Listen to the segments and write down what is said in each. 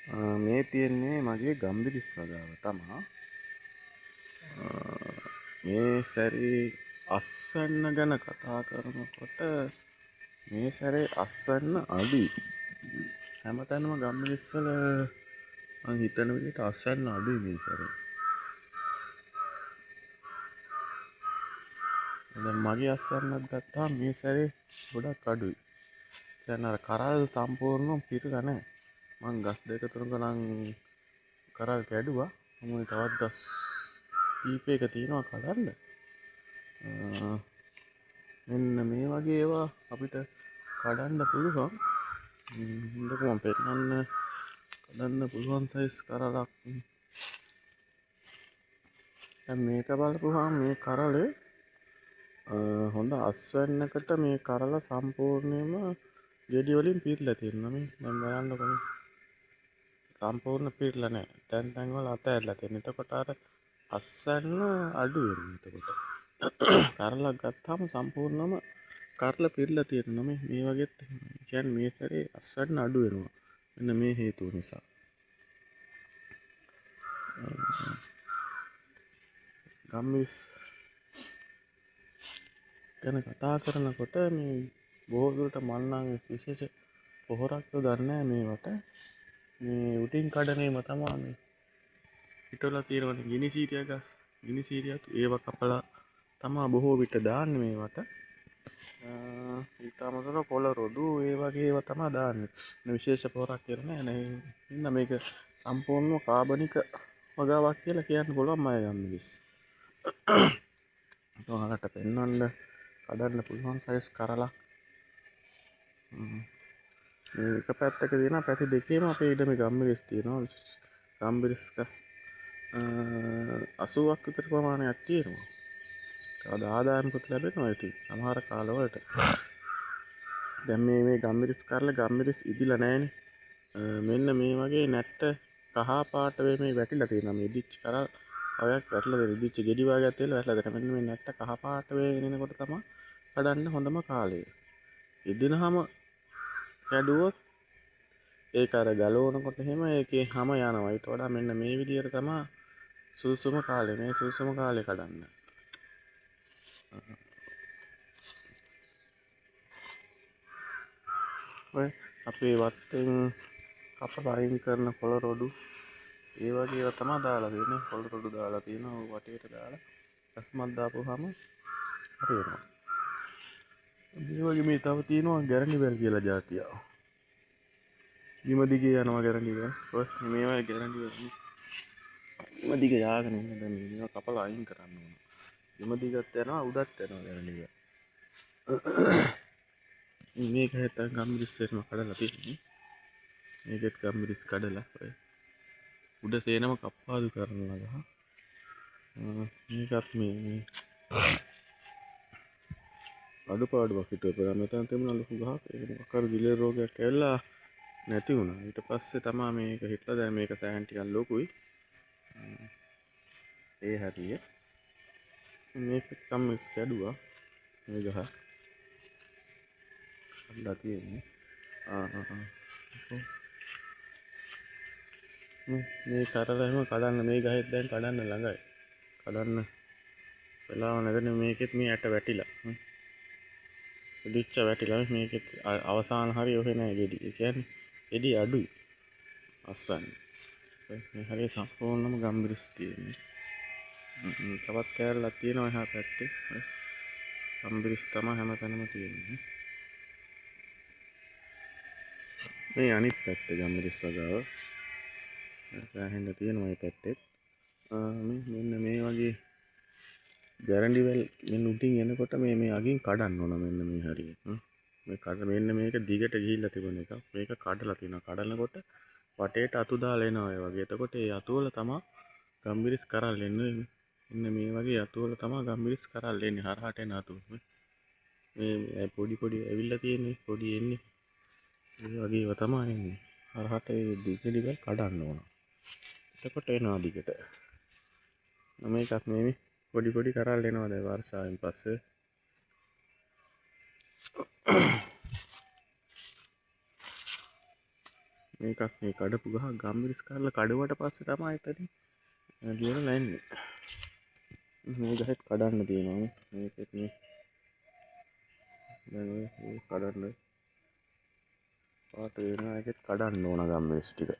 මේ තියෙන්නේ මගේ ගම්බිරිස් වගාව තමා. මේ සැරේ අස්වැන්න ගැන කතා කරනකොට මේ සැරේ අස්වැන්න අඩුයි. හැමතැනම ගම්බිරිස්වල මං හිතන විදිහට අස්වැන්න අඩුයි මේ සැරේ. දැන් මගේ අස්වැන්නත් ගත්තාම මේ සැරේ ගොඩක් අඩුයි. දැන් අර කරල් සම්පූර්ණයෙන් පිරලා නැහැ. මං ගස් දෙක තුනක නම් කරල් කැඩුවා. මොකද තවත් ගස් කීපයක තියෙනවා කඩන්න. මෙන්න මේ වගේ ඒවා අපිට කඩන්න පුළුවන්. හොඳට මම පෙන්නන්න කඩන්න පුළුවන් සයිස් කරලක්. දැන් මේක බලපුවාම මේ කරලේ හොඳ අස්වැන්නකට මේ කරල සම්පූර්ණයෙන්ම ගෙඩි වලින් පිරලා තියෙනවා. මේ දැන් බලන්නකො මේ සම්පූර්ණ පිරලා නැහැ. තැන් තැන් වල අතෑරලා තියෙනවා. එතකොට අර අස්වැන්න අඩු වෙනවා. එතකොට කරලක් ගත්තාම සම්පූර්ණම කරලා පිරලා තියෙනවා. මේ වගේත් කියන්නේ මේ සැරේ අස්වැන්න අඩු වෙනවා. මෙන්න මේ හේතුව නිසා. ගම්මිස් ගැන කතා කරනකොට මේ බොහෝ දුරට මම නම් විශේෂ පොහොරක් දන්නේ නැහැ මේවට. මේ උටින් කඩනේම තමයි මේ පිටවල තියෙනවනේ ගිනි සීරිය ගස්. ගිනි සීරියත් ඒව කපලා තමයි බොහෝ විට දාන්නේ මේවට. ඊට අමතරව පොළ රොඩු ඒ වගේ ඒවා තමයි දාන්නේ. විශේෂ පොහොරක් කියලා නෑ. ඉන්න මේක සම්පූර්ණව කාබනික වගාවක් කියලා කියන්න පුළුවන් මම ගම්මිස්. ඔයාලට පෙන්වන්න කඩන්න පුළුවන් සයිස් කරලක්. මේක පැත්තක තියෙන පැති දෙකේම අපේ ඉඩමේ ගම්මිරිස් තියෙනවා. ගම්මිරිස් ගස් 80ක් විතර ප්‍රමාණයක් තියෙනවා. කවද ආදායමකුත් ලැබෙනවා ඉතින් සමහර කාලවලට. දැන් මේ ගම්මිරිස් කරලා ගම්මිරිස් ඉදිලා නැහනේ. මෙන්න මේ වගේ නැට්ට කහ පාට මේ වැටිලා තියෙනවා. මේ ඉදිච්ච කරල් ඔයක් වැටලා දෙන ඉදිච්ච ගෙඩි වර්ගයක් තියලා වැටලා දෙන. මෙන්න මේ නැට්ට කහ පාට වෙනකොට තමයි කඩන්න හොඳම කාලය. ඉදිනහම කැඩුවොත් ඒක අර ගලවනකොට එහෙම ඒකේ හැම යනවා. ඊට වඩා මෙන්න මේ විදිහට තමයි සුසුම කාලේ මේ සුසුම කාලේ කඩන්න. ඔය අපේ වත්තෙන් කපලා අයින් කරන පොළ රොඩු ඒ වගේ ඒවා තමයි දාලා තියෙන්නේ. පොළ රොඩු දාලා තියෙනවා වටේට දාලා ගස්මත් දාපුවාම හරියනවා. මේ වගේ මේ තව තියෙනවා ගැරන්ටි බෙල් කියලා જાතියක්. බිම දිගේ යනවා ගැරන්ටි බෙල්. ඔය මේවා ගැරන්ටි බෙල්. බිම දිගේ යාගෙන ඉන්න දැන් මේවා කපලා අයින් කරන්න ඕන. බිම දිගත් යනවා උඩත් යනවා ගැරන්ටි බෙල්. මේක හිටන් ගම්මිරිස් වෙනම කඩලා තියෙන්නේ. මේකෙත් ගම්මිරිස් කඩලා ඔය උඩ තේනම කප්පාදු කරනවා ගහ. මේකත් මේ අඩුපාඩුවක් හිටුවා. මෙතන තිබුණා ලොකු ගහක්. ඒක මොකක් හරි ගිලේ රෝගයක් ඇවිල්ලා නැති වුණා. ඊට පස්සේ තමයි මේක හිටලා දැන් මේක සෑහෙන ටිකක් ලොකුයි. ඒ හරිය. මේක ගම්මිරිස් කැඩුවා. මේ ගහ. අල්ලලා තියෙන්නේ. මේ කරලා එහෙම කඩන්න මේ ගහෙත් දැන් කඩන්න ළඟයි. කඩන්න වෙලාව නැදනේ මේකෙත් මේ ඇට වැටිලා. ඉදිච්ච වැටිලා මේකෙත් අවසාන හරිය ඔහෙ නෑ ගෙඩි. ඒ කියන්නේ ගෙඩි අඩුයි. අස්වැන්න. මේ හරිය සම්පූර්ණම ගම්බිරිස් තියෙන්නේ. තවත් කෑල්ලක් තියෙනවා එහා පැත්තේ. ගම්බිරිස් තමයි හැමතැනම තියෙන්නේ. මේ අනිත් පැත්තේ ගම්බිරිස් වගාව. සෑහෙන්න තියෙනවා මේ පැත්තෙත්. මෙන්න මේ වගේ ගැරන්ටි වෙල් මෙන්න උඩින් එනකොට මේ අගින් කඩන්න ඕන මෙන්න මේ හරිය. මේ කඩ මෙන්න මේක දිගට ගිහිල්ලා තිබුණ එක. මේක කඩලා තිනවා. කඩනකොට වටේට අතු දාලා එනවා ඒ වගේ. එතකොට ඒ අතු වල තමයි ගම්බිරිස් කරල් එන්නේ. මෙන්න මේ වගේ අතු වල තමයි ගම්බිරිස් කරල් එන්නේ. හරහට එන අතු. මේ පොඩි ඇවිල්ලා තියෙන්නේ. පොඩි එන්නේ. ඒ වගේ ඒවා තමයි එන්නේ. හරහට ඒ දිගට කඩන්න ඕන. එතකොට එනවා දිගට. මේකත් මේ පොඩි කරල් එනවා දැන් වර්ෂාවෙන් පස්සේ. මේකත් මේ කඩපු ගහ ගම්මිරිස් කරලා කඩුවට පස්සේ තමයි එතනින් ලියලා එන්නේ. මේ ගහත් කඩන්න තියෙනවා. මේකත් මේ දැන් ඔය කඩන්න පාට වෙනවා. ඒකත් කඩන්න ඕන ගම්මිරිස් ටික.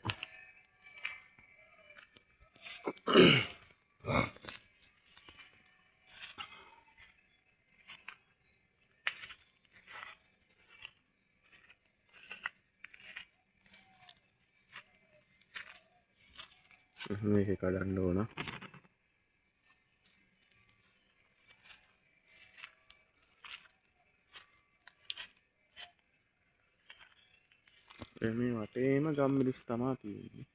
මේක කඩන්න ඕන. මේ වටේම ගම්මිරිස් තමයි තියෙන්නේ.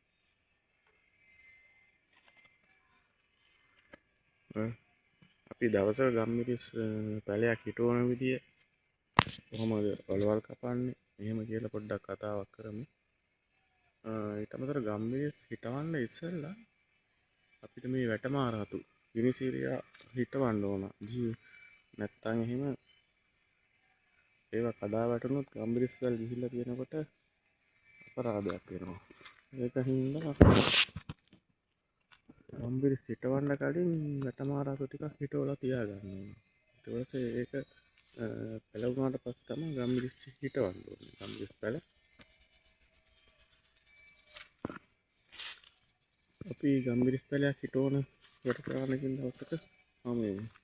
අපි දවසක ගම්මිරිස් පැලයක් හිටවන විදිය කොහොමද වලවල් කපන්නේ එහෙම කියලා පොඩ්ඩක් කතාවක් කරමු. ඊට අමතරව ගම්මිරිස් හිටවන්න ඉස්සෙල්ලා අපිට මේ වැටමාරාතු විනිසිරියා හිටවන්න ඕන. නැත්තම් එහෙම ඒවා කඩා වැටුනොත් ගම්මිරිස් වල ගිහිල්ලා තියෙනකොට අපරාධයක් වෙනවා. ඒක හින්දා ගම්මිරිස් හිටවන්න කලින් වැටමාරාතු ටිකක් හිටවලා තියාගන්න ඕන. ඊට පස්සේ ඒක පැලවුණාට පස්සේ තමයි ගම්මිරිස් හිටවන්න ඕනේ. ගම්මිරිස් පැල අපි ගම්මිරිස් පැලයක් හිටවන වැඩසටහනකින් දවසක මම